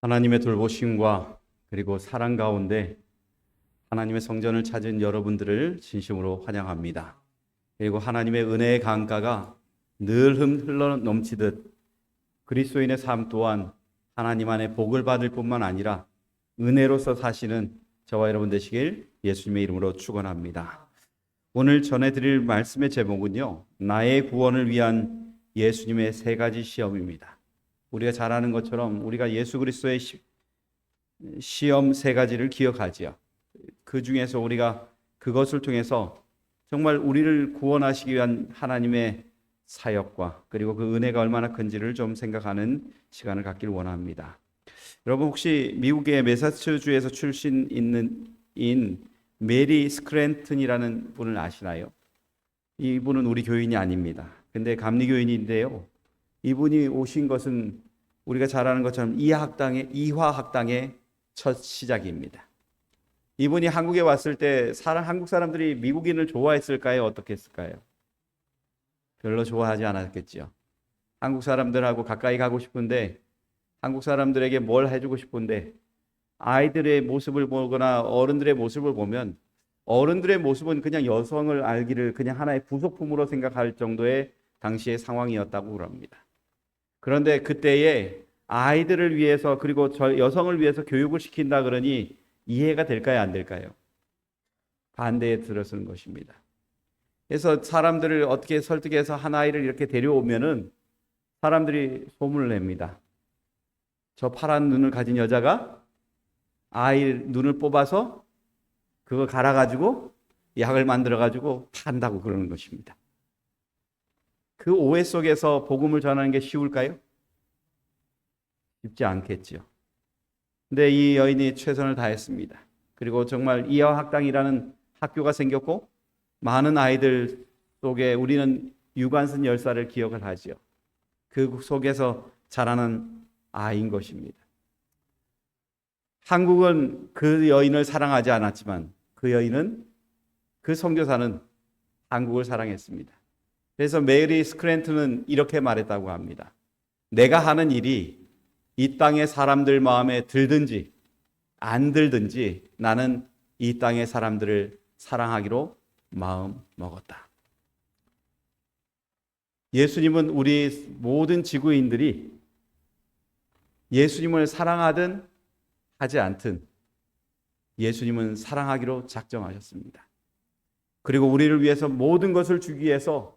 하나님의 돌보심과 그리고 사랑 가운데 하나님의 성전을 찾은 여러분들을 진심으로 환영합니다. 그리고 하나님의 은혜의 강가가 늘 흘러 넘치듯 그리스도인의 삶 또한 하나님 안에 복을 받을 뿐만 아니라 은혜로서 사시는 저와 여러분 되시길 예수님의 이름으로 축원합니다. 오늘 전해드릴 말씀의 제목은요, 나의 구원을 위한 예수님의 세 가지 시험입니다. 우리가 잘 아는 것처럼 우리가 예수 그리스도의 시험 세 가지를 기억하지요. 그 중에서 우리가 그것을 통해서 정말 우리를 구원하시기 위한 하나님의 사역과 그리고 그 은혜가 얼마나 큰지를 좀 생각하는 시간을 갖길 원합니다. 여러분 혹시 미국의 매사추세츠주에서 출신인 메리 스크랜튼이라는 분을 아시나요? 이분은 우리 교인이 아닙니다. 근데 감리교인인데요. 이분이 오신 것은 우리가 잘 아는 것처럼 이화학당의 첫 시작입니다. 이분이 한국에 왔을 때 한국 사람들이 미국인을 좋아했을까요? 어떻게 했을까요? 별로 좋아하지 않았겠죠. 한국 사람들하고 가까이 가고 싶은데 한국 사람들에게 뭘 해주고 싶은데 아이들의 모습을 보거나 어른들의 모습을 보면 어른들의 모습은 그냥 여성을 알기를 그냥 하나의 부속품으로 생각할 정도의 당시의 상황이었다고 그럽니다. 그런데 그때에 아이들을 위해서 그리고 여성을 위해서 교육을 시킨다 그러니 이해가 될까요? 안 될까요? 반대에 들어서는 것입니다. 그래서 사람들을 어떻게 설득해서 한 아이를 이렇게 데려오면은 사람들이 소문을 냅니다. 저 파란 눈을 가진 여자가 아이 눈을 뽑아서 그거 갈아가지고 약을 만들어가지고 판다고 그러는 것입니다. 그 오해 속에서 복음을 전하는 게 쉬울까요? 쉽지 않겠죠. 근데 이 여인이 최선을 다했습니다. 그리고 정말 이화학당이라는 학교가 생겼고 많은 아이들 속에 우리는 유관순 열사를 기억을 하죠. 그 속에서 자라는 아이인 것입니다. 한국은 그 여인을 사랑하지 않았지만 그 선교사는 한국을 사랑했습니다. 그래서 메리 스크랜튼은 이렇게 말했다고 합니다. 내가 하는 일이 이 땅의 사람들 마음에 들든지 안 들든지 나는 이 땅의 사람들을 사랑하기로 마음 먹었다. 예수님은 우리 모든 지구인들이 예수님을 사랑하든 하지 않든 예수님은 사랑하기로 작정하셨습니다. 그리고 우리를 위해서 모든 것을 주기 위해서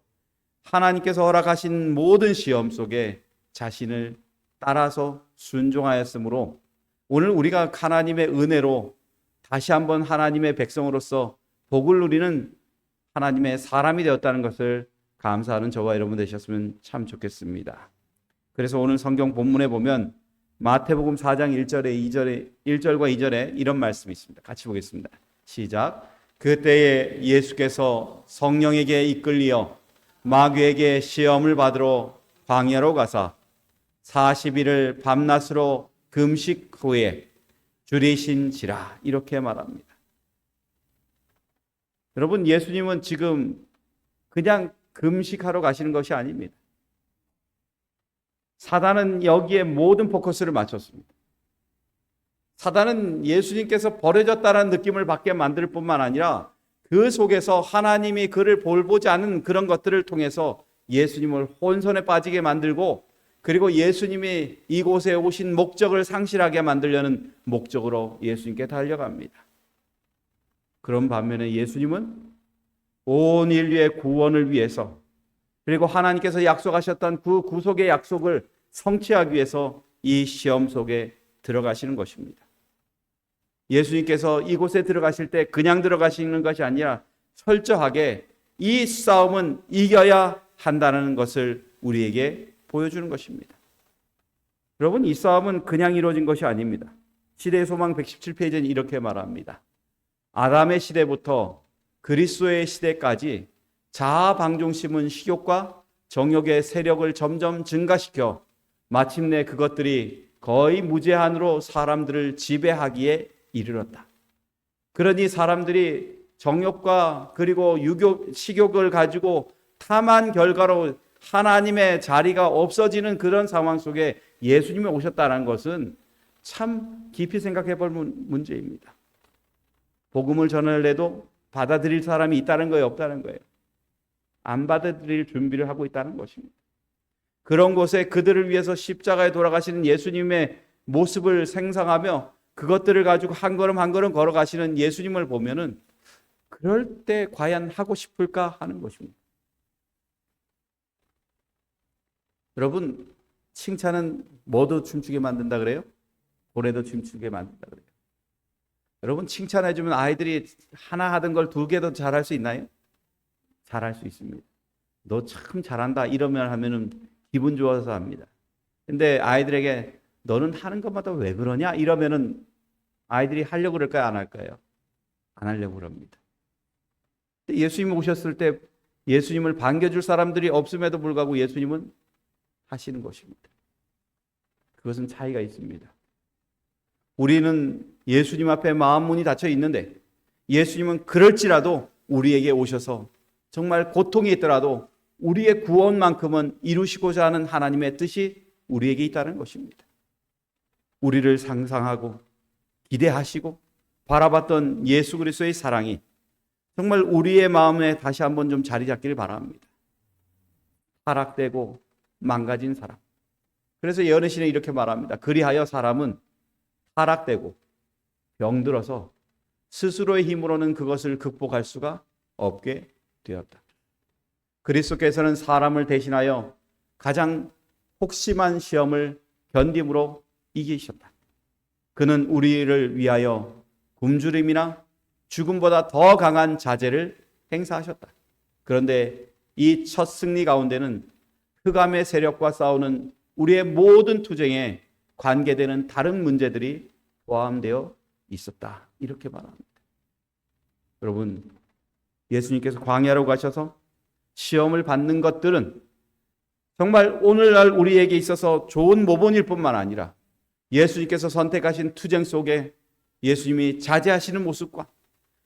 하나님께서 허락하신 모든 시험 속에 자신을 따라서 순종하였으므로 오늘 우리가 하나님의 은혜로 다시 한번 하나님의 백성으로서 복을 누리는 하나님의 사람이 되었다는 것을 감사하는 저와 여러분 되셨으면 참 좋겠습니다. 그래서 오늘 성경 본문에 보면 마태복음 4장 1절과 2절에 이런 말씀이 있습니다. 같이 보겠습니다. 시작. 그때에 예수께서 성령에게 이끌리어 마귀에게 시험을 받으러 광야로 가사 40일을 밤낮으로 금식 후에 줄이신지라 이렇게 말합니다. 여러분 예수님은 지금 그냥 금식하러 가시는 것이 아닙니다. 사단은 여기에 모든 포커스를 맞췄습니다. 사단은 예수님께서 버려졌다는 느낌을 받게 만들 뿐만 아니라 그 속에서 하나님이 그를 볼보지 않은 그런 것들을 통해서 예수님을 혼선에 빠지게 만들고 그리고 예수님이 이곳에 오신 목적을 상실하게 만들려는 목적으로 예수님께 달려갑니다. 그런 반면에 예수님은 온 인류의 구원을 위해서 그리고 하나님께서 약속하셨던 그 구속의 약속을 성취하기 위해서 이 시험 속에 들어가시는 것입니다. 예수님께서 이곳에 들어가실 때 그냥 들어가시는 것이 아니라 철저하게 이 싸움은 이겨야 한다는 것을 우리에게 보여주는 것입니다. 여러분 이 싸움은 그냥 이루어진 것이 아닙니다. 시대의 소망 117페이지는 이렇게 말합니다. 아담의 시대부터 그리스도의 시대까지 자아 방종심은 식욕과 정욕의 세력을 점점 증가시켜 마침내 그것들이 거의 무제한으로 사람들을 지배하기에 이르렀다. 그러니 사람들이 정욕과 그리고 식욕을 가지고 탐한 결과로 하나님의 자리가 없어지는 그런 상황 속에 예수님이 오셨다는 것은 참 깊이 생각해 볼 문제입니다. 복음을 전할래도 받아들일 사람이 있다는 거예요, 없다는 거예요? 안 받아들일 준비를 하고 있다는 것입니다. 그런 곳에 그들을 위해서 십자가에 돌아가시는 예수님의 모습을 생상하며 그것들을 가지고 한 걸음 한 걸음 걸어가시는 예수님을 보면은 그럴 때 과연 하고 싶을까 하는 것입니다. 여러분, 칭찬은 뭐도 춤추게 만든다 그래요? 고래도 춤추게 만든다 그래요. 여러분, 칭찬해주면 아이들이 하나 하던 걸 두 개도 잘할 수 있나요? 잘할 수 있습니다. 너 참 잘한다 이러면 하면은 기분 좋아서 합니다. 근데 아이들에게 너는 하는 것마다 왜 그러냐 이러면은 아이들이 하려고 그럴까요? 안 할까요? 안 하려고 그럽니다. 예수님 오셨을 때 예수님을 반겨줄 사람들이 없음에도 불구하고 예수님은 하시는 것입니다. 그것은 차이가 있습니다. 우리는 예수님 앞에 마음 문이 닫혀 있는데 예수님은 그럴지라도 우리에게 오셔서 정말 고통이 있더라도 우리의 구원만큼은 이루시고자 하는 하나님의 뜻이 우리에게 있다는 것입니다. 우리를 상상하고 기대하시고 바라봤던 예수 그리스도의 사랑이 정말 우리의 마음에 다시 한번 좀 자리 잡기를 바랍니다. 타락되고 망가진 사람. 그래서 예언의 신에 이렇게 말합니다. 그리하여 사람은 타락되고 병들어서 스스로의 힘으로는 그것을 극복할 수가 없게 되었다. 그리스도께서는 사람을 대신하여 가장 혹심한 시험을 견딤으로 이기셨다. 그는 우리를 위하여 굶주림이나 죽음보다 더 강한 자재를 행사하셨다. 그런데 이 첫 승리 가운데는 흑암의 세력과 싸우는 우리의 모든 투쟁에 관계되는 다른 문제들이 포함되어 있었다. 이렇게 말합니다. 여러분, 예수님께서 광야로 가셔서 시험을 받는 것들은 정말 오늘날 우리에게 있어서 좋은 모본일 뿐만 아니라 예수님께서 선택하신 투쟁 속에 예수님이 자제하시는 모습과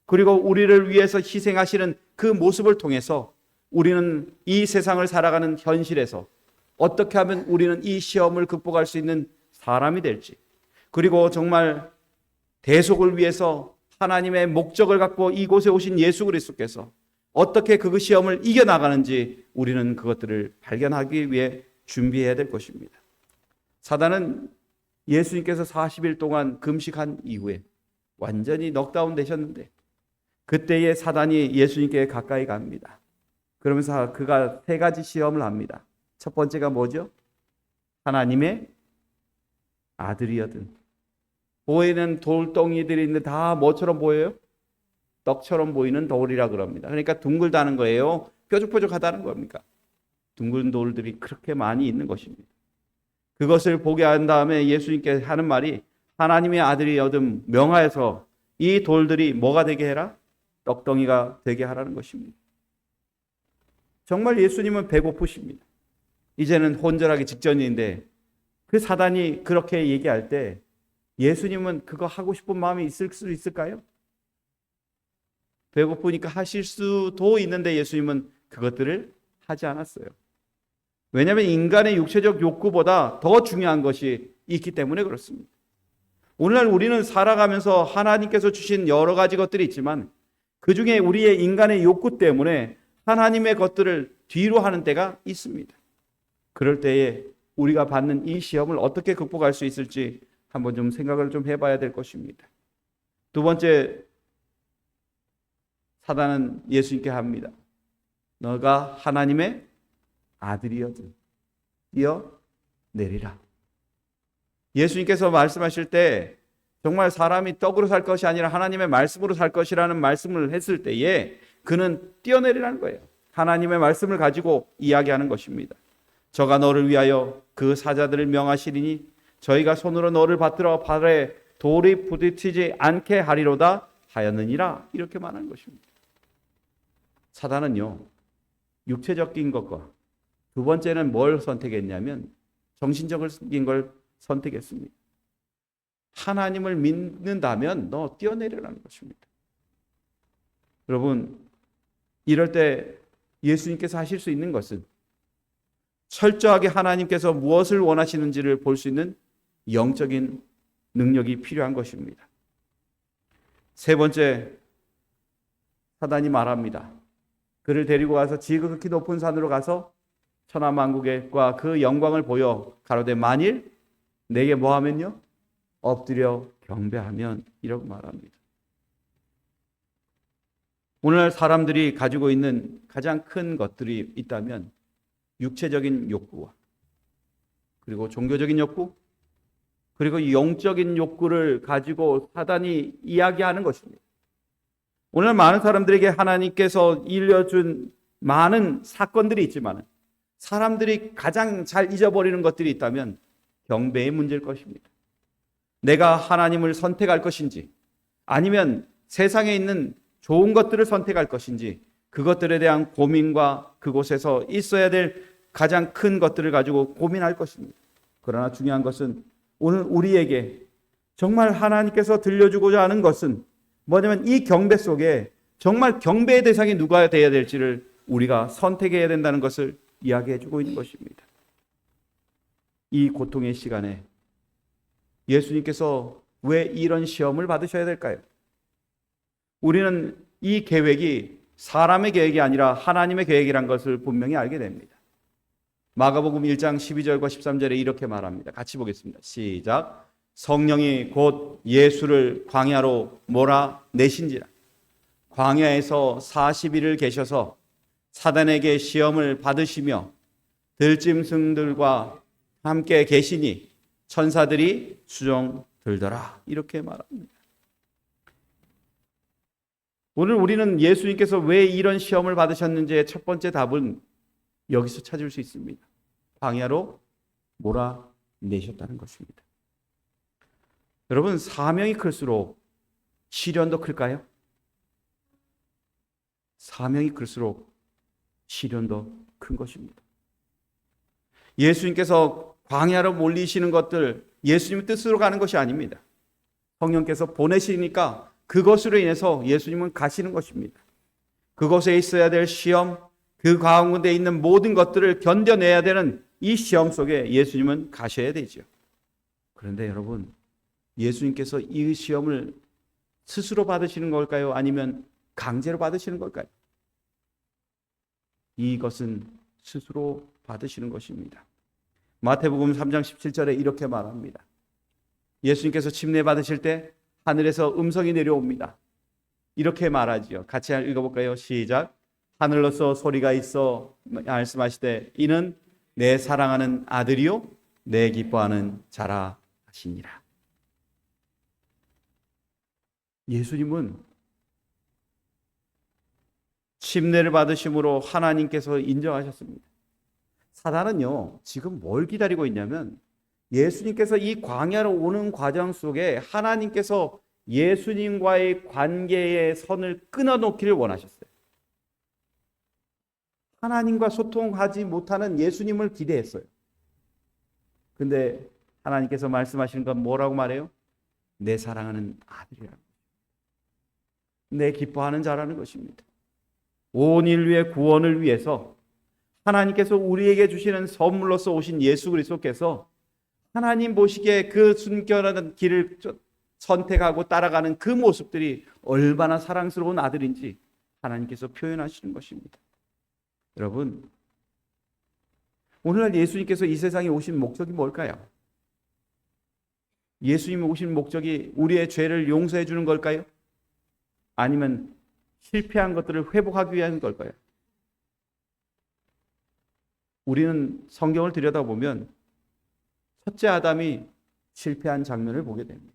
그리고 우리를 위해서 희생하시는 그 모습을 통해서 우리는 이 세상을 살아가는 현실에서 어떻게 하면 우리는 이 시험을 극복할 수 있는 사람이 될지, 그리고 정말 대속을 위해서 하나님의 목적을 갖고 이곳에 오신 예수 그리스도께서 어떻게 그 시험을 이겨나가는지 우리는 그것들을 발견하기 위해 준비해야 될 것입니다. 사단은 예수님께서 40일 동안 금식한 이후에 완전히 넉다운 되셨는데 그때에 사단이 예수님께 가까이 갑니다. 그러면서 그가 세 가지 시험을 합니다. 첫 번째가 뭐죠? 하나님의 아들이거든. 보이는 돌덩이들이 있는데 다 뭐처럼 보여요? 떡처럼 보이는 돌이라 그럽니다. 그러니까 둥글다는 거예요? 뾰족뾰족하다는 겁니까? 둥근 돌들이 그렇게 많이 있는 것입니다. 그것을 보게 한 다음에 예수님께 하는 말이 하나님의 아들이 얻은 명하여서 이 돌들이 뭐가 되게 해라? 떡덩이가 되게 하라는 것입니다. 정말 예수님은 배고프십니다. 이제는 혼절하기 직전인데 그 사단이 그렇게 얘기할 때 예수님은 그거 하고 싶은 마음이 있을 수 있을까요? 배고프니까 하실 수도 있는데 예수님은 그것들을 하지 않았어요. 왜냐하면 인간의 육체적 욕구보다 더 중요한 것이 있기 때문에 그렇습니다. 오늘날 우리는 살아가면서 하나님께서 주신 여러 가지 것들이 있지만 그 중에 우리의 인간의 욕구 때문에 하나님의 것들을 뒤로 하는 때가 있습니다. 그럴 때에 우리가 받는 이 시험을 어떻게 극복할 수 있을지 한번 좀 생각을 좀 해봐야 될 것입니다. 두 번째, 사단은 예수님께 합니다. 너가 하나님의 아들이거든 뛰어내리라. 예수님께서 말씀하실 때 정말 사람이 떡으로 살 것이 아니라 하나님의 말씀으로 살 것이라는 말씀을 했을 때에 그는 뛰어내리라는 거예요. 하나님의 말씀을 가지고 이야기하는 것입니다. 저가 너를 위하여 그 사자들을 명하시리니 저희가 손으로 너를 받들어 발에 돌이 부딪히지 않게 하리로다 하였느니라. 이렇게 말하는 것입니다. 사단은요, 육체적인 것과 두 번째는 뭘 선택했냐면 정신적인 걸 선택했습니다. 하나님을 믿는다면 너 뛰어내리라는 것입니다. 여러분, 이럴 때 예수님께서 하실 수 있는 것은 철저하게 하나님께서 무엇을 원하시는지를 볼 수 있는 영적인 능력이 필요한 것입니다. 세 번째, 사단이 말합니다. 그를 데리고 가서 지극히 높은 산으로 가서 천하만국과 그 영광을 보여 가로되 만일 내게 뭐 하면요? 엎드려 경배하면 이라고 말합니다. 오늘날 사람들이 가지고 있는 가장 큰 것들이 있다면 육체적인 욕구와 그리고 종교적인 욕구 그리고 영적인 욕구를 가지고 사단이 이야기하는 것입니다. 오늘 많은 사람들에게 하나님께서 일려준 많은 사건들이 있지만 사람들이 가장 잘 잊어버리는 것들이 있다면 경배의 문제일 것입니다. 내가 하나님을 선택할 것인지 아니면 세상에 있는 좋은 것들을 선택할 것인지 그것들에 대한 고민과 그곳에서 있어야 될 가장 큰 것들을 가지고 고민할 것입니다. 그러나 중요한 것은 오늘 우리에게 정말 하나님께서 들려주고자 하는 것은 뭐냐면 이 경배 속에 정말 경배의 대상이 누가 되어야 될지를 우리가 선택해야 된다는 것을 이야기해 주고 있는 것입니다. 이 고통의 시간에 예수님께서 왜 이런 시험을 받으셔야 될까요? 우리는 이 계획이 사람의 계획이 아니라 하나님의 계획이란 것을 분명히 알게 됩니다. 마가복음 1장 12절과 13절에 이렇게 말합니다. 같이 보겠습니다. 시작. 성령이 곧 예수를 광야로 몰아내신지라. 광야에서 40일을 계셔서 사단에게 시험을 받으시며 들짐승들과 함께 계시니 천사들이 수종 들더라. 이렇게 말합니다. 오늘 우리는 예수님께서 왜 이런 시험을 받으셨는지의 첫 번째 답은 여기서 찾을 수 있습니다. 광야로 몰아내셨다는 것입니다. 여러분, 사명이 클수록 시련도 클까요? 사명이 클수록 시련도 큰 것입니다. 예수님께서 광야로 몰리시는 것들 예수님의 뜻으로 가는 것이 아닙니다. 성령께서 보내시니까 그것으로 인해서 예수님은 가시는 것입니다. 그곳에 있어야 될 시험, 그 가운데 있는 모든 것들을 견뎌내야 되는 이 시험 속에 예수님은 가셔야 되죠. 그런데 여러분, 예수님께서 이 시험을 스스로 받으시는 걸까요? 아니면 강제로 받으시는 걸까요? 이것은 스스로 받으시는 것입니다. 마태복음 3장 17절에 이렇게 말합니다. 예수님께서 침례 받으실 때 하늘에서 음성이 내려옵니다. 이렇게 말하지요. 같이 읽어볼까요? 시작. 하늘로서 소리가 있어 말씀하시되 이는 내 사랑하는 아들이요 내 기뻐하는 자라 하시니라. 예수님은 침례를 받으심으로 하나님께서 인정하셨습니다. 사단은요, 지금 뭘 기다리고 있냐면 예수님께서 이 광야로 오는 과정 속에 하나님께서 예수님과의 관계의 선을 끊어놓기를 원하셨어요. 하나님과 소통하지 못하는 예수님을 기대했어요. 근데 하나님께서 말씀하시는 건 뭐라고 말해요? 내 사랑하는 아들이라고. 내 기뻐하는 자라는 것입니다. 온 인류의 구원을 위해서 하나님께서 우리에게 주시는 선물로서 오신 예수 그리스도께서 하나님 보시기에 그 순결한 길을 선택하고 따라가는 그 모습들이 얼마나 사랑스러운 아들인지 하나님께서 표현하시는 것입니다. 여러분, 오늘날 예수님께서 이 세상에 오신 목적이 뭘까요? 예수님이 오신 목적이 우리의 죄를 용서해 주는 걸까요? 아니면 실패한 것들을 회복하기 위한 걸까요? 우리는 성경을 들여다보면 첫째 아담이 실패한 장면을 보게 됩니다.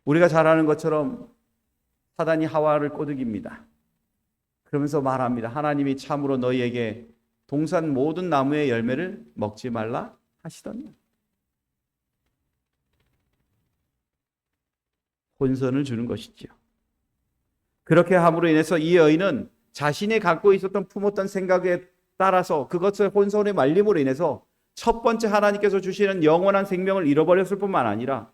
우리가 잘 아는 것처럼 사단이 하와를 꼬드깁니다. 그러면서 말합니다. 하나님이 참으로 너희에게 동산 모든 나무의 열매를 먹지 말라 하시더니. 혼선을 주는 것이지요. 그렇게 함으로 인해서 이 여인은 자신이 갖고 있었던 품었던 생각에 따라서 그것을 혼선의 말림으로 인해서 첫 번째 하나님께서 주시는 영원한 생명을 잃어버렸을 뿐만 아니라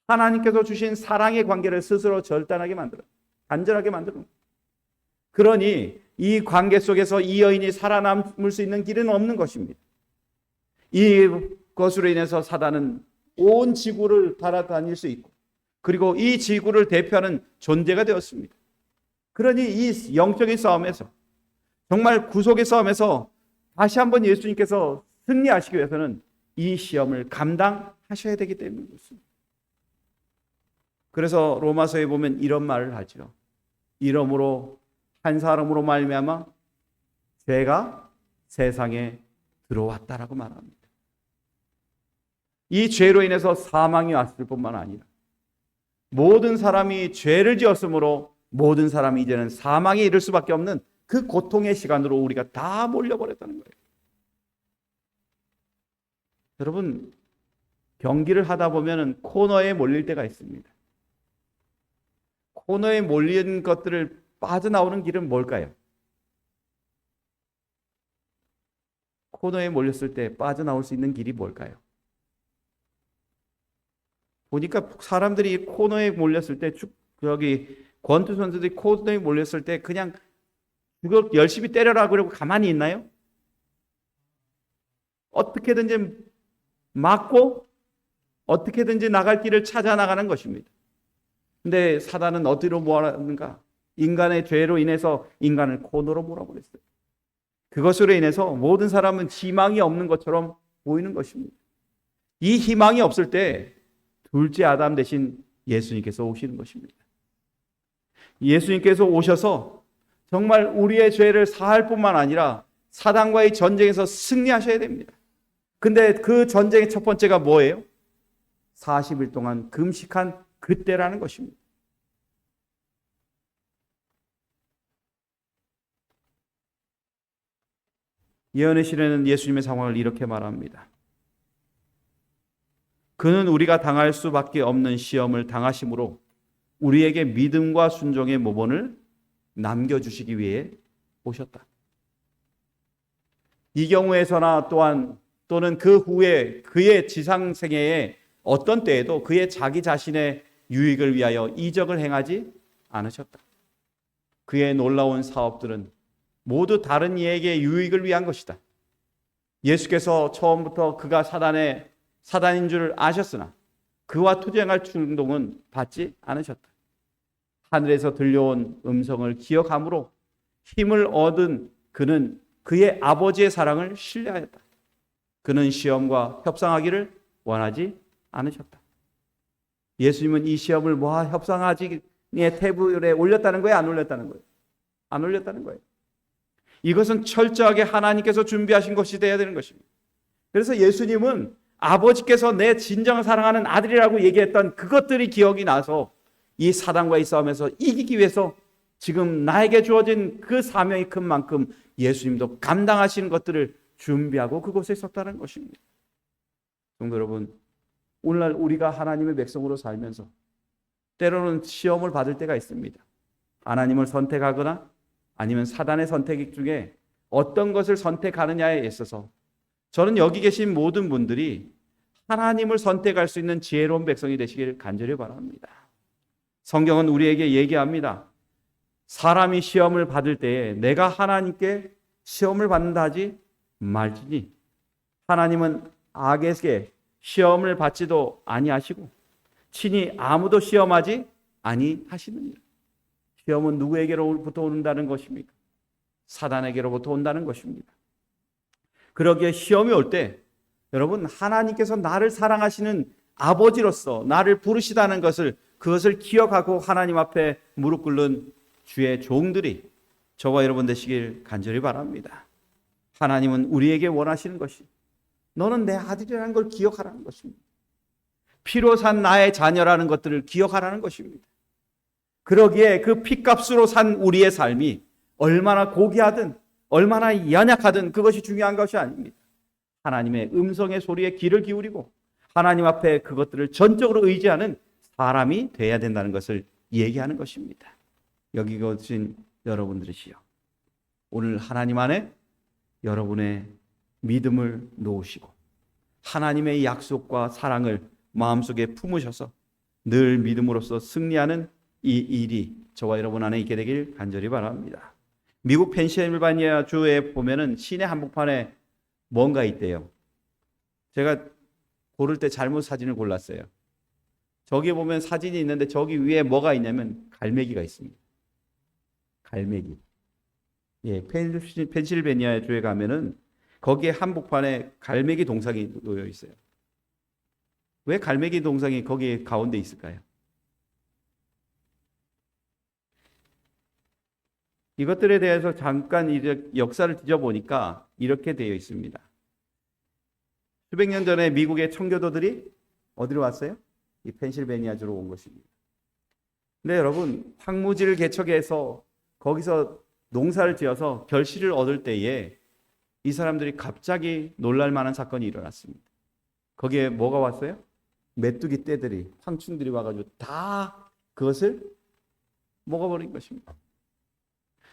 하나님께서 주신 사랑의 관계를 스스로 절단하게 만들어 단절하게 만들어. 그러니 이 관계 속에서 이 여인이 살아남을 수 있는 길은 없는 것입니다. 이것으로 인해서 사단은 온 지구를 달아다닐 수 있고, 그리고 이 지구를 대표하는 존재가 되었습니다. 그러니 이 영적인 싸움에서, 정말 구속의 싸움에서 다시 한번 예수님께서 승리하시기 위해서는 이 시험을 감당하셔야 되기 때문에 그렇습니다. 그래서 로마서에 보면 이런 말을 하죠. 이러므로 한 사람으로 말미암아 죄가 세상에 들어왔다라고 말합니다. 이 죄로 인해서 사망이 왔을 뿐만 아니라 모든 사람이 죄를 지었으므로 모든 사람이 이제는 사망에 이를 수밖에 없는 그 고통의 시간으로 우리가 다 몰려버렸다는 거예요. 여러분, 경기를 하다 보면 코너에 몰릴 때가 있습니다. 코너에 몰린 것들을 빠져나오는 길은 뭘까요? 코너에 몰렸을 때 빠져나올 수 있는 길이 뭘까요? 보니까 사람들이 코너에 몰렸을 때, 권투 선수들이 코너에 몰렸을 때 그냥 그거 열심히 때려라 그러고 가만히 있나요? 어떻게든지 막고 어떻게든지 나갈 길을 찾아 나가는 것입니다. 근데 사단은 어디로 몰아가는가? 인간의 죄로 인해서 인간을 코너로 몰아버렸어요. 그것으로 인해서 모든 사람은 희망이 없는 것처럼 보이는 것입니다. 이 희망이 없을 때 둘째 아담 대신 예수님께서 오시는 것입니다. 예수님께서 오셔서 정말 우리의 죄를 사할 뿐만 아니라 사단과의 전쟁에서 승리하셔야 됩니다. 근데 그 전쟁의 첫 번째가 뭐예요? 40일 동안 금식한 그때라는 것입니다. 예언의 시에는 예수님의 상황을 이렇게 말합니다. 그는 우리가 당할 수밖에 없는 시험을 당하심으로 우리에게 믿음과 순종의 모본을 남겨주시기 위해 오셨다. 이 경우에서나 또는 그 후에 그의 지상생애에 어떤 때에도 그의 자기 자신의 유익을 위하여 이적을 행하지 않으셨다. 그의 놀라운 사업들은 모두 다른 이에게 유익을 위한 것이다. 예수께서 처음부터 그가 사단인 줄 아셨으나 그와 투쟁할 충동은 받지 않으셨다. 하늘에서 들려온 음성을 기억함으로 힘을 얻은 그는 그의 아버지의 사랑을 신뢰하였다. 그는 시험과 협상하기를 원하지 않으셨다. 예수님은 이 시험을 협상하기의 테이블에 올렸다는 거예요? 안 올렸다는 거예요? 안 올렸다는 거예요. 이것은 철저하게 하나님께서 준비하신 것이 되어야 되는 것입니다. 그래서 예수님은 아버지께서 내 진정 사랑하는 아들이라고 얘기했던 그것들이 기억이 나서 이 사단과의 싸움에서 이기기 위해서 지금 나에게 주어진 그 사명이 큰 만큼 예수님도 감당하시는 것들을 준비하고 그곳에 섰다는 것입니다. 성도 여러분, 오늘날 우리가 하나님의 백성으로 살면서 때로는 시험을 받을 때가 있습니다. 하나님을 선택하거나 아니면 사단의 선택 중에 어떤 것을 선택하느냐에 있어서 저는 여기 계신 모든 분들이 하나님을 선택할 수 있는 지혜로운 백성이 되시길 간절히 바랍니다. 성경은 우리에게 얘기합니다. 사람이 시험을 받을 때에 내가 하나님께 시험을 받는다 하지 말지니 하나님은 악에게 시험을 받지도 아니하시고 친히 아무도 시험하지 아니하시느니라. 시험은 누구에게로부터 온다는 것입니까? 사단에게로부터 온다는 것입니다. 그러기에 시험이 올 때 여러분, 하나님께서 나를 사랑하시는 아버지로서 나를 부르시다는 그것을 기억하고 하나님 앞에 무릎 꿇는 주의 종들이 저와 여러분 되시길 간절히 바랍니다. 하나님은 우리에게 원하시는 것이 너는 내 아들이라는 걸 기억하라는 것입니다. 피로 산 나의 자녀라는 것들을 기억하라는 것입니다. 그러기에 그 피값으로 산 우리의 삶이 얼마나 고귀하든 얼마나 연약하든 그것이 중요한 것이 아닙니다. 하나님의 음성의 소리에 귀를 기울이고 하나님 앞에 그것들을 전적으로 의지하는 사람이 돼야 된다는 것을 얘기하는 것입니다. 여기 계신 여러분들이시여, 오늘 하나님 안에 여러분의 믿음을 놓으시고 하나님의 약속과 사랑을 마음속에 품으셔서 늘 믿음으로써 승리하는 이 일이 저와 여러분 안에 있게 되길 간절히 바랍니다. 미국 펜실베니아 주에 보면은 시내 한복판에 뭔가 있대요. 제가 고를 때 잘못 사진을 골랐어요. 저기 보면 사진이 있는데 저기 위에 뭐가 있냐면 갈매기가 있습니다. 갈매기. 예, 펜실베니아 주에 가면은 거기에 한복판에 갈매기 동상이 놓여 있어요. 왜 갈매기 동상이 거기 가운데 있을까요? 이것들에 대해서 잠깐 이제 역사를 뒤져보니까 이렇게 되어 있습니다. 수백 년 전에 미국의 청교도들이 어디로 왔어요? 이 펜실베니아주로 온 것입니다. 근데 여러분, 황무지를 개척해서 거기서 농사를 지어서 결실을 얻을 때에 이 사람들이 갑자기 놀랄 만한 사건이 일어났습니다. 거기에 뭐가 왔어요? 메뚜기 떼들이, 황충들이 와가지고 다 그것을 먹어버린 것입니다.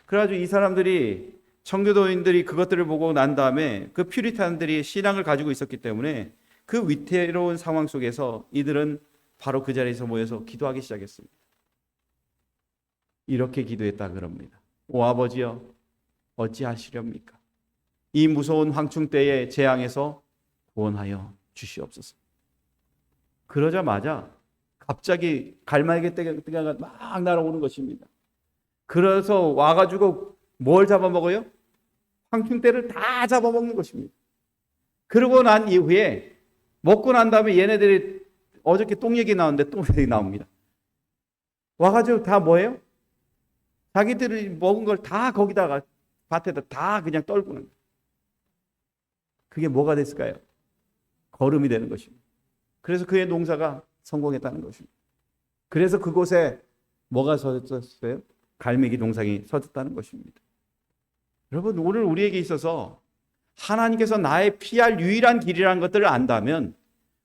그래가지고 이 사람들이, 청교도인들이 그것들을 보고 난 다음에 그 퓨리탄들이 신앙을 가지고 있었기 때문에 그 위태로운 상황 속에서 이들은 바로 그 자리에서 모여서 기도하기 시작했습니다. 이렇게 기도했다 그럽니다. 오 아버지여, 어찌하시렵니까? 이 무서운 황충 때의 재앙에서 구원하여 주시옵소서. 그러자마자 갑자기 갈매기 떼가 막 날아오는 것입니다. 그래서 와가지고 뭘 잡아먹어요? 황충떼를 다 잡아먹는 것입니다. 그러고 난 이후에 먹고 난 다음에 얘네들이 어저께 똥 얘기 나왔는데 똥 얘기 나옵니다. 와가지고 다 뭐예요? 자기들이 먹은 걸 다 거기다가 밭에다 다 그냥 떨구는 거예요. 그게 뭐가 됐을까요? 거름이 되는 것입니다. 그래서 그의 농사가 성공했다는 것입니다. 그래서 그곳에 뭐가 서졌어요? 갈매기 동상이 서졌다는 것입니다. 여러분, 오늘 우리에게 있어서 하나님께서 나의 피할 유일한 길이라는 것들을 안다면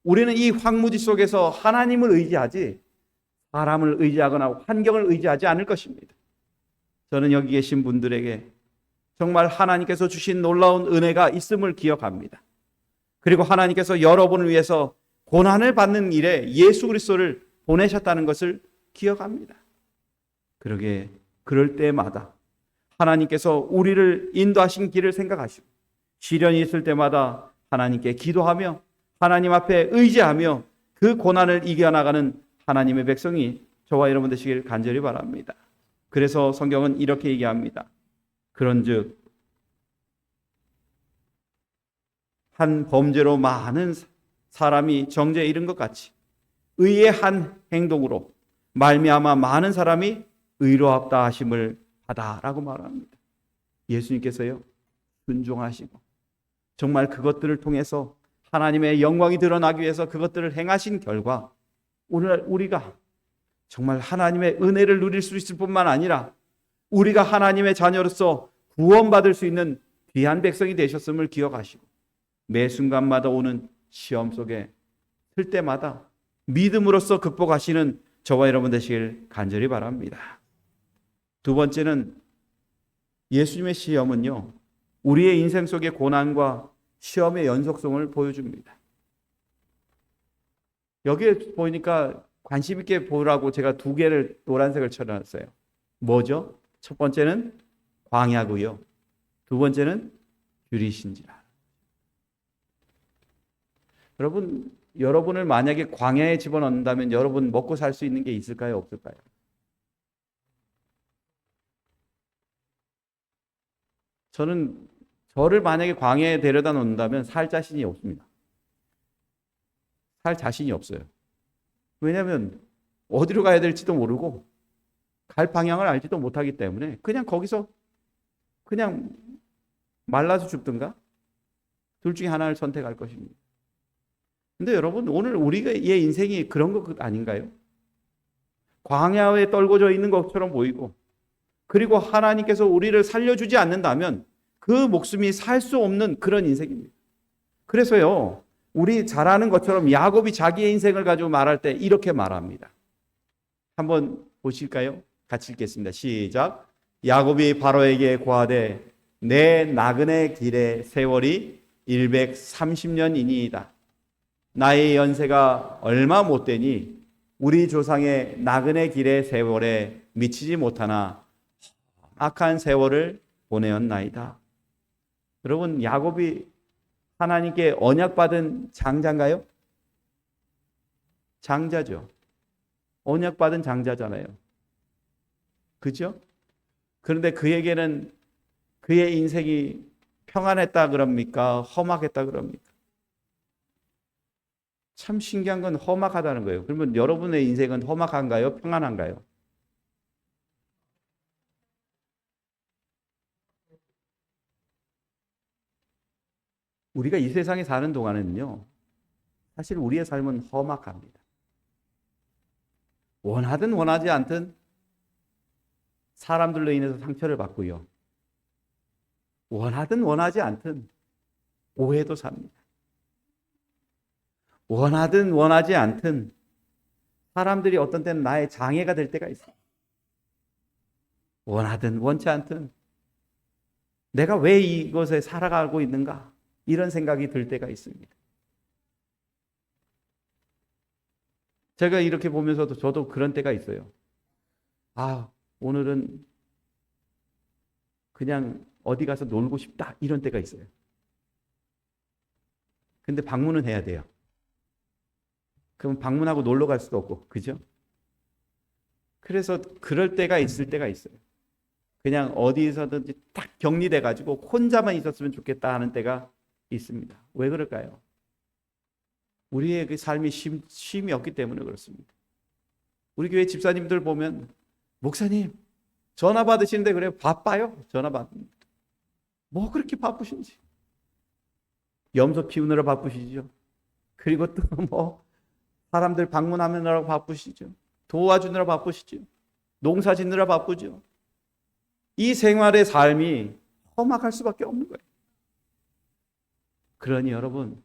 우리는 이 황무지 속에서 하나님을 의지하지 사람을 의지하거나 환경을 의지하지 않을 것입니다. 저는 여기 계신 분들에게 정말 하나님께서 주신 놀라운 은혜가 있음을 기억합니다. 그리고 하나님께서 여러분을 위해서 고난을 받는 일에 예수 그리스도를 보내셨다는 것을 기억합니다. 그럴 때마다 하나님께서 우리를 인도하신 길을 생각하시고 시련이 있을 때마다 하나님께 기도하며 하나님 앞에 의지하며 그 고난을 이겨나가는 하나님의 백성이 저와 여러분 되시길 간절히 바랍니다. 그래서 성경은 이렇게 얘기합니다. 그런즉 한 범죄로 많은 사람이 정죄에 이른 것 같이 의의 한 행동으로 말미암아 많은 사람이 의롭다 하심을 받아라고 말합니다. 예수님께서요, 순종하시고 정말 그것들을 통해서 하나님의 영광이 드러나기 위해서 그것들을 행하신 결과 오늘 우리가 정말 하나님의 은혜를 누릴 수 있을 뿐만 아니라 우리가 하나님의 자녀로서 구원받을 수 있는 귀한 백성이 되셨음을 기억하시고 매 순간마다 오는 시험 속에 쓸 때마다 믿음으로써 극복하시는 저와 여러분 되시길 간절히 바랍니다. 두 번째는 예수님의 시험은요, 우리의 인생 속의 고난과 시험의 연속성을 보여줍니다. 여기에 보니까 관심 있게 보라고 제가 두 개를 노란색을 쳐놨어요. 뭐죠? 첫 번째는 광야고요. 두 번째는 유리신지라. 여러분을 만약에 광야에 집어넣는다면 여러분 먹고 살 수 있는 게 있을까요? 없을까요? 저를 만약에 광야에 데려다 놓는다면 살 자신이 없습니다. 살 자신이 없어요. 왜냐하면 어디로 가야 될지도 모르고 갈 방향을 알지도 못하기 때문에 그냥 거기서 그냥 말라서 죽든가 둘 중에 하나를 선택할 것입니다. 근데 여러분, 오늘 우리의 인생이 그런 것 아닌가요? 광야에 떨궈져 있는 것처럼 보이고 그리고 하나님께서 우리를 살려주지 않는다면 그 목숨이 살 수 없는 그런 인생입니다. 그래서요, 우리 잘 아는 것처럼 야곱이 자기의 인생을 가지고 말할 때 이렇게 말합니다. 한번 보실까요? 같이 읽겠습니다. 시작. 야곱이 바로에게 고하되 내 나그네 길의 세월이 130년이니이다. 나의 연세가 얼마 못되니 우리 조상의 나그네 길의 세월에 미치지 못하나 악한 세월을 보내었나이다. 여러분, 야곱이 하나님께 언약받은 장자인가요? 장자죠. 언약받은 장자잖아요. 그죠? 그런데 그에게는 그의 인생이 평안했다 그럽니까? 험악했다 그럽니까? 참 신기한 건 험악하다는 거예요. 그러면 여러분의 인생은 험악한가요? 평안한가요? 우리가 이 세상에 사는 동안에는요, 사실 우리의 삶은 험악합니다. 원하든 원하지 않든 사람들로 인해서 상처를 받고요. 원하든 원하지 않든 오해도 삽니다. 원하든 원하지 않든 사람들이 어떤 때는 나의 장애가 될 때가 있어요. 원하든 원치 않든 내가 왜 이곳에 살아가고 있는가? 이런 생각이 들 때가 있습니다. 제가 이렇게 보면서도 저도 그런 때가 있어요. 아, 오늘은 그냥 어디 가서 놀고 싶다. 이런 때가 있어요. 근데 방문은 해야 돼요. 그럼 방문하고 놀러 갈 수도 없고, 그죠? 그래서 그럴 때가 있을 때가 있어요. 그냥 어디서든지 딱 격리돼 가지고 혼자만 있었으면 좋겠다 하는 때가 있습니다. 왜 그럴까요? 우리의 그 삶이 쉼이 없기 때문에 그렇습니다. 우리 교회 집사님들 보면 목사님 전화 받으시는데 그래요? 바빠요. 전화 받습니다. 뭐 그렇게 바쁘신지. 염소 키우느라 바쁘시죠. 그리고 또 뭐 사람들 방문하느라 바쁘시죠. 도와주느라 바쁘시죠. 농사 짓느라 바쁘죠. 이 생활의 삶이 험악할 수밖에 없는 거예요. 그러니 여러분,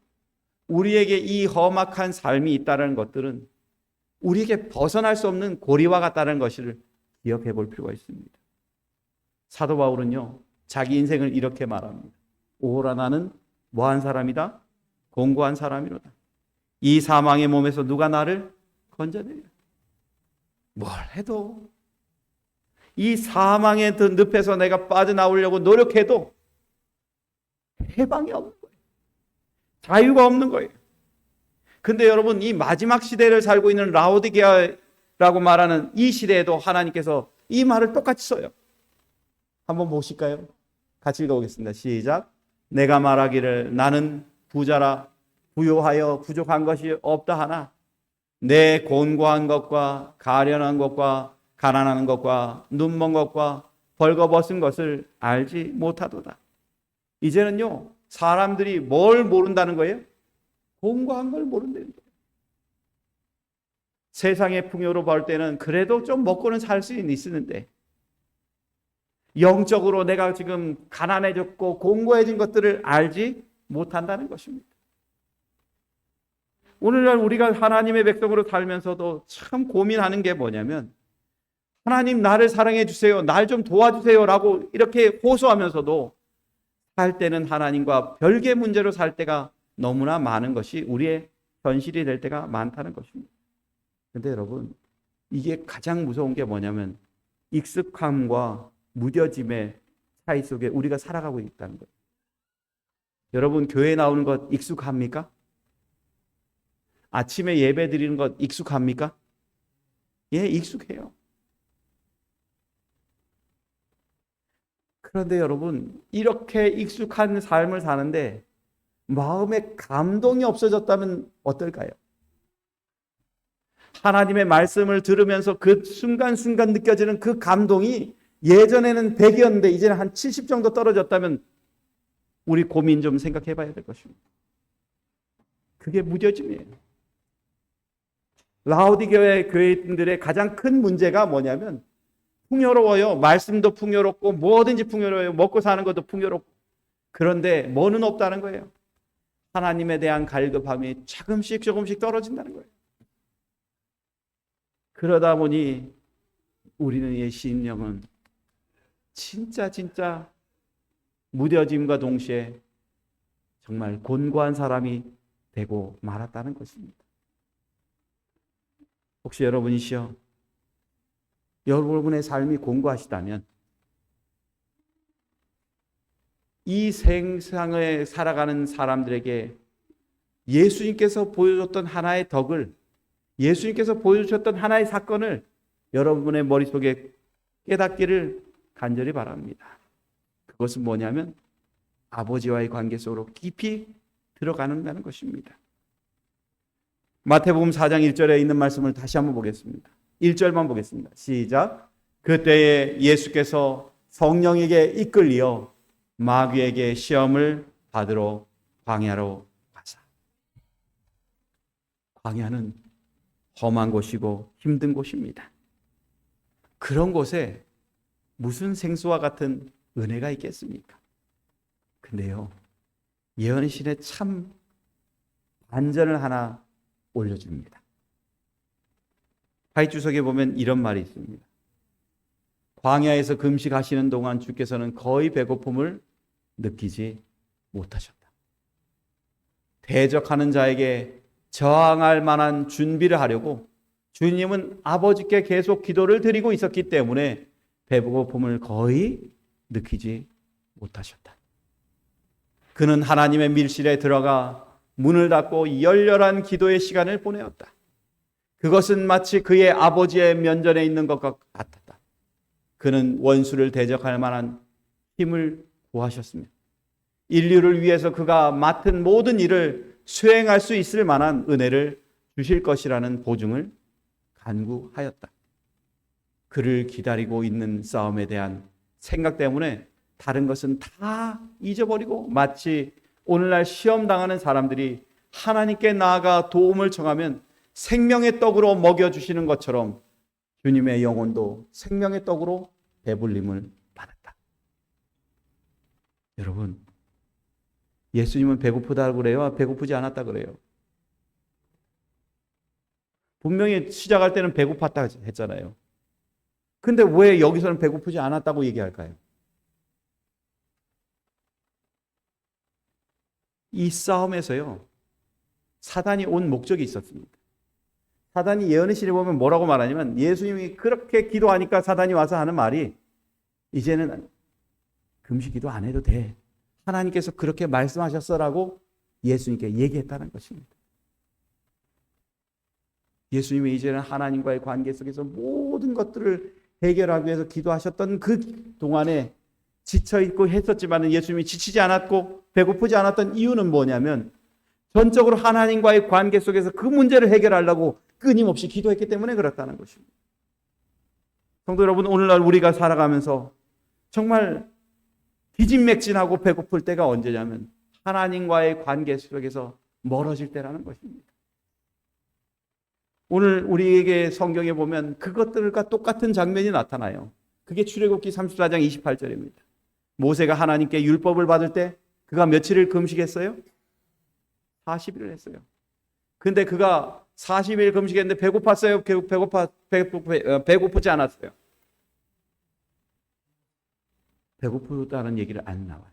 우리에게 이 험악한 삶이 있다는 것들은 우리에게 벗어날 수 없는 고리와 같다는 것을 기억해 볼 필요가 있습니다. 사도 바울은요, 자기 인생을 이렇게 말합니다. 오호라 나는 뭐한 사람이다? 공고한 사람이로다. 이 사망의 몸에서 누가 나를 건져내려? 뭘 해도 이 사망의 늪에서 내가 빠져나오려고 노력해도 해방이 없는 거예요. 자유가 없는 거예요. 근데 여러분, 이 마지막 시대를 살고 있는 라오디게아라고 말하는 이 시대에도 하나님께서 이 말을 똑같이 써요. 한번 보실까요? 같이 읽어보겠습니다. 시작. 내가 말하기를 나는 부자라 부요하여 부족한 것이 없다 하나 내 곤고한 것과 가련한 것과 가난한 것과 눈먼 것과 벌거벗은 것을 알지 못하도다. 이제는요, 사람들이 뭘 모른다는 거예요? 곤고한 걸 모른다는 거예요. 세상의 풍요로 볼 때는 그래도 좀 먹고는 살 수 있는데 영적으로 내가 지금 가난해졌고 공고해진 것들을 알지 못한다는 것입니다. 오늘날 우리가 하나님의 백성으로 살면서도 참 고민하는 게 뭐냐면 하나님 나를 사랑해 주세요. 날 좀 도와주세요. 라고 이렇게 호소하면서도 살 때는 하나님과 별개 문제로 살 때가 너무나 많은 것이 우리의 현실이 될 때가 많다는 것입니다. 그런데 여러분, 이게 가장 무서운 게 뭐냐면 익숙함과 무뎌짐의 차이 속에 우리가 살아가고 있다는 거예요. 여러분, 교회 나오는 것 익숙합니까? 아침에 예배 드리는 것 익숙합니까? 예, 익숙해요. 그런데 여러분, 이렇게 익숙한 삶을 사는데 마음에 감동이 없어졌다면 어떨까요? 하나님의 말씀을 들으면서 그 순간순간 느껴지는 그 감동이 예전에는 100이었는데 이제는 한 70 정도 떨어졌다면 우리 고민 좀 생각해 봐야 될 것입니다. 그게 무뎌짐이에요. 라오디게아 교회인들의 가장 큰 문제가 뭐냐면 풍요로워요. 말씀도 풍요롭고 뭐든지 풍요로워요. 먹고 사는 것도 풍요롭고. 그런데 뭐는 없다는 거예요. 하나님에 대한 갈급함이 조금씩 떨어진다는 거예요. 그러다 보니 우리는 이 심령은 진짜 무뎌짐과 동시에 정말 곤고한 사람이 되고 말았다는 것입니다. 혹시 여러분이시여 여러분의 삶이 곤고하시다면 이 세상에 살아가는 사람들에게 예수님께서 보여줬던 하나의 덕을 예수님께서 보여주셨던 하나의 사건을 여러분의 머릿속에 깨닫기를 간절히 바랍니다. 그것은 뭐냐면 아버지와의 관계 속으로 깊이 들어가는다는 것입니다. 마태복음 4장 1절에 있는 말씀을 다시 한번 보겠습니다. 1절만 보겠습니다. 시작. 그때에 예수께서 성령에게 이끌려 마귀에게 시험을 받으러 광야로 가사. 광야는 험한 곳이고 힘든 곳입니다. 그런 곳에 무슨 생수와 같은 은혜가 있겠습니까? 근데요, 예언의 신에 참 반전을 하나 올려줍니다. 파이주석에 보면 이런 말이 있습니다. 광야에서 금식하시는 동안 주께서는 거의 배고픔을 느끼지 못하셨다. 대적하는 자에게 저항할 만한 준비를 하려고 주님은 아버지께 계속 기도를 드리고 있었기 때문에 배고픔을 거의 느끼지 못하셨다. 그는 하나님의 밀실에 들어가 문을 닫고 열렬한 기도의 시간을 보내었다. 그것은 마치 그의 아버지의 면전에 있는 것과 같았다. 그는 원수를 대적할 만한 힘을 구하셨으며 인류를 위해서 그가 맡은 모든 일을 수행할 수 있을 만한 은혜를 주실 것이라는 보증을 간구하였다. 그를 기다리고 있는 싸움에 대한 생각 때문에 다른 것은 다 잊어버리고 마치 오늘날 시험 당하는 사람들이 하나님께 나아가 도움을 청하면 생명의 떡으로 먹여주시는 것처럼 주님의 영혼도 생명의 떡으로 배불림을 받았다. 여러분, 예수님은 배고프다고 그래요? 배고프지 않았다 그래요? 분명히 시작할 때는 배고팠다 했잖아요. 근데 왜 여기서는 배고프지 않았다고 얘기할까요? 이 싸움에서요, 사단이 온 목적이 있었습니다. 사단이 예언의 신에 보면 뭐라고 말하냐면 예수님이 그렇게 기도하니까 사단이 와서 하는 말이 이제는 금식 기도 안 해도 돼. 하나님께서 그렇게 말씀하셨어라고 예수님께 얘기했다는 것입니다. 예수님이 이제는 하나님과의 관계 속에서 모든 것들을 해결하기 위해서 기도하셨던 그 동안에 지쳐있고 했었지만 예수님이 지치지 않았고 배고프지 않았던 이유는 뭐냐면 전적으로 하나님과의 관계 속에서 그 문제를 해결하려고 끊임없이 기도했기 때문에 그렇다는 것입니다. 성도 여러분, 오늘날 우리가 살아가면서 정말 기진맥진하고 배고플 때가 언제냐면 하나님과의 관계 속에서 멀어질 때라는 것입니다. 오늘 우리에게 성경에 보면 그것들과 똑같은 장면이 나타나요. 그게 출애굽기 34장 28절입니다. 모세가 하나님께 율법을 받을 때 그가 며칠을 금식했어요? 40일을 했어요. 근데 그가 40일 금식했는데 배고팠어요? 배고프지 않았어요? 배고프다는 얘기를 안 나와요.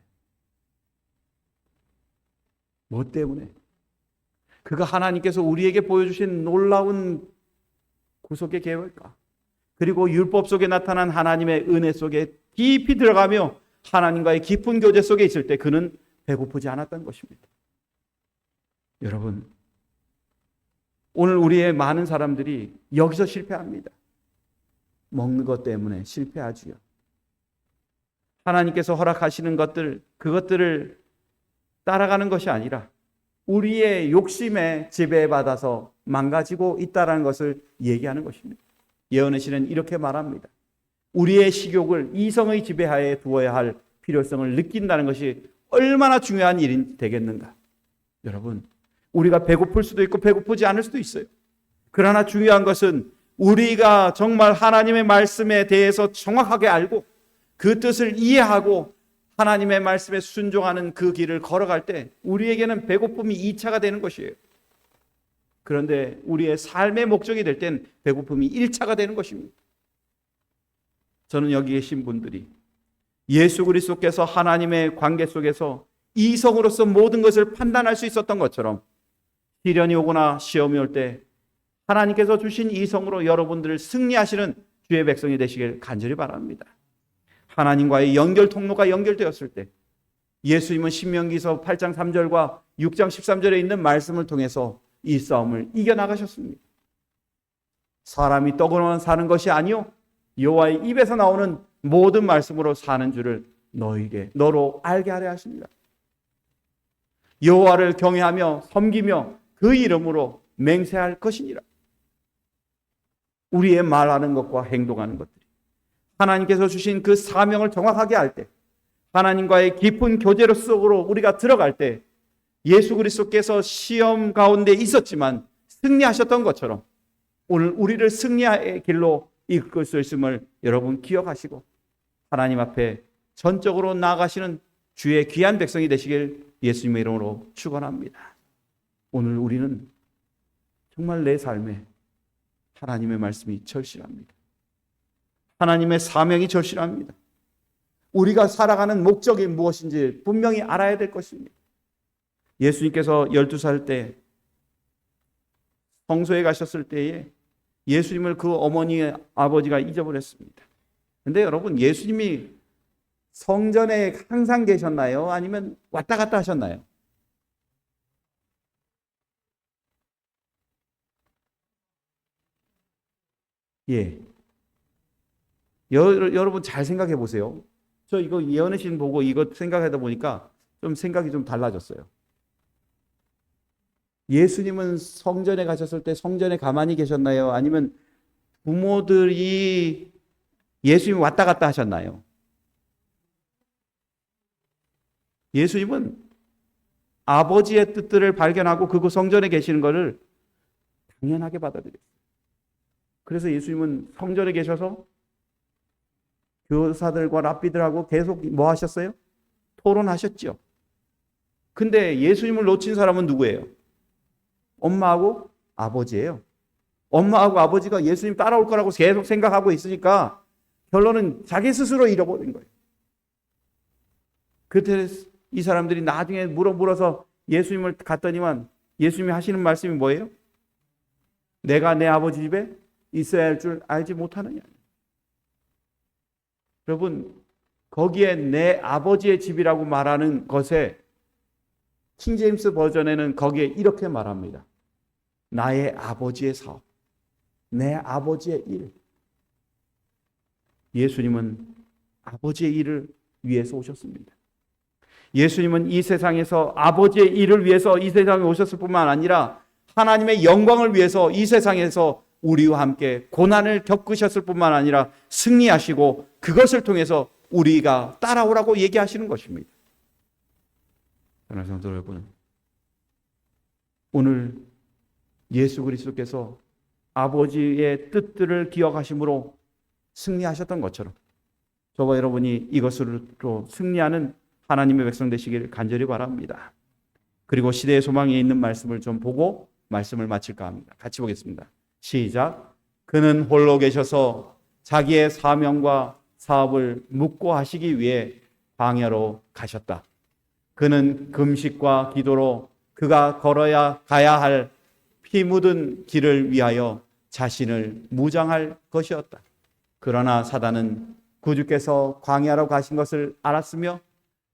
뭐 때문에? 그가 하나님께서 우리에게 보여주신 놀라운 구속의 계획과 그리고 율법 속에 나타난 하나님의 은혜 속에 깊이 들어가며 하나님과의 깊은 교제 속에 있을 때 그는 배고프지 않았던 것입니다. 여러분, 오늘 우리의 많은 사람들이 여기서 실패합니다. 먹는 것 때문에 실패하지요. 하나님께서 허락하시는 것들, 그것들을 따라가는 것이 아니라 우리의 욕심에 지배받아서 망가지고 있다는 것을 얘기하는 것입니다. 예언의 신은 이렇게 말합니다. 우리의 식욕을 이성의 지배하에 두어야 할 필요성을 느낀다는 것이 얼마나 중요한 일이 되겠는가. 여러분, 우리가 배고플 수도 있고 배고프지 않을 수도 있어요. 그러나 중요한 것은 우리가 정말 하나님의 말씀에 대해서 정확하게 알고 그 뜻을 이해하고 하나님의 말씀에 순종하는 그 길을 걸어갈 때 우리에게는 배고픔이 2차가 되는 것이에요. 그런데 우리의 삶의 목적이 될 땐 배고픔이 1차가 되는 것입니다. 저는 여기 계신 분들이 예수 그리스도께서 하나님의 관계 속에서 이성으로서 모든 것을 판단할 수 있었던 것처럼 시련이 오거나 시험이 올 때 하나님께서 주신 이성으로 여러분들을 승리하시는 주의 백성이 되시길 간절히 바랍니다. 하나님과의 연결 통로가 연결되었을 때 예수님은 신명기서 8장 3절과 6장 13절에 있는 말씀을 통해서 이 싸움을 이겨나가셨습니다. 사람이 떡으로만 사는 것이 아니요 여호와의 입에서 나오는 모든 말씀으로 사는 줄을 너로 알게 하려 하십니다. 여호와를 경외하며 섬기며 그 이름으로 맹세할 것이니라. 우리의 말하는 것과 행동하는 것들이 하나님께서 주신 그 사명을 정확하게 할 때, 하나님과의 깊은 교제 속으로 우리가 들어갈 때, 예수 그리스도께서 시험 가운데 있었지만 승리하셨던 것처럼 오늘 우리를 승리의 길로 이끌 수 있음을 여러분 기억하시고 하나님 앞에 전적으로 나아가시는 주의 귀한 백성이 되시길 예수님의 이름으로 축원합니다. 오늘 우리는 정말 내 삶에 하나님의 말씀이 절실합니다. 하나님의 사명이 절실합니다. 우리가 살아가는 목적이 무엇인지 분명히 알아야 될 것입니다. 예수님께서 12살 때 성소에 가셨을 때에 예수님을 그 어머니의 아버지가 잊어버렸습니다. 그런데 여러분, 예수님이 성전에 항상 계셨나요? 아니면 왔다 갔다 하셨나요? 예. 여러분 잘 생각해 보세요. 저 이거 예언의 신 보고 이거 생각하다 보니까 좀 생각이 좀 달라졌어요. 예수님은 성전에 가셨을 때 성전에 가만히 계셨나요? 아니면 부모들이 예수님 왔다 갔다 하셨나요? 예수님은 아버지의 뜻들을 발견하고 그곳 성전에 계시는 것을 당연하게 받아들였어요. 그래서 예수님은 성전에 계셔서 교사들과 랍비들하고 계속 뭐 하셨어요? 토론하셨죠. 근데 예수님을 놓친 사람은 누구예요? 엄마하고 아버지예요. 엄마하고 아버지가 예수님 따라올 거라고 계속 생각하고 있으니까 결론은 자기 스스로 잃어버린 거예요. 그때 이 사람들이 나중에 물어서 예수님을 갔더니만 예수님이 하시는 말씀이 뭐예요? 내가 내 아버지 집에 있어야 할 줄 알지 못하느냐. 여러분, 거기에 내 아버지의 집이라고 말하는 것에 킹제임스 버전에는 거기에 이렇게 말합니다. 나의 아버지의 사업, 내 아버지의 일. 예수님은 아버지의 일을 위해서 오셨습니다. 예수님은 이 세상에서 아버지의 일을 위해서 이 세상에 오셨을 뿐만 아니라 하나님의 영광을 위해서 이 세상에서 우리와 함께 고난을 겪으셨을 뿐만 아니라 승리하시고 그것을 통해서 우리가 따라오라고 얘기하시는 것입니다. 사랑하는 성도 여러분, 오늘 예수 그리스도께서 아버지의 뜻들을 기억하심으로 승리하셨던 것처럼 저와 여러분이 이것으로 승리하는 하나님의 백성 되시기를 간절히 바랍니다. 그리고 시대의 소망에 있는 말씀을 좀 보고 말씀을 마칠까 합니다. 같이 보겠습니다. 시작. 그는 홀로 계셔서 자기의 사명과 사업을 묵고하시기 위해 광야로 가셨다. 그는 금식과 기도로 그가 가야 할 피 묻은 길을 위하여 자신을 무장할 것이었다. 그러나 사단은 구주께서 광야로 가신 것을 알았으며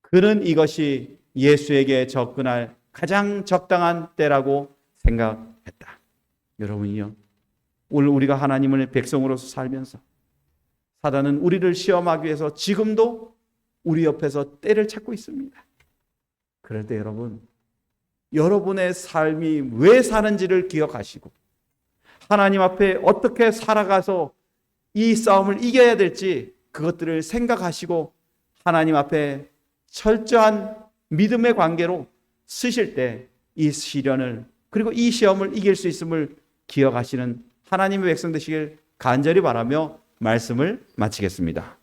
그는 이것이 예수에게 접근할 가장 적당한 때라고 생각했다. 여러분이요, 오늘 우리가 하나님의 백성으로서 살면서 사단은 우리를 시험하기 위해서 지금도 우리 옆에서 때를 찾고 있습니다. 그럴 때 여러분의 삶이 왜 사는지를 기억하시고 하나님 앞에 어떻게 살아가서 이 싸움을 이겨야 될지 그것들을 생각하시고 하나님 앞에 철저한 믿음의 관계로 쓰실 때 이 시련을 그리고 이 시험을 이길 수 있음을 기억하시는 하나님의 백성 되시길 간절히 바라며 말씀을 마치겠습니다.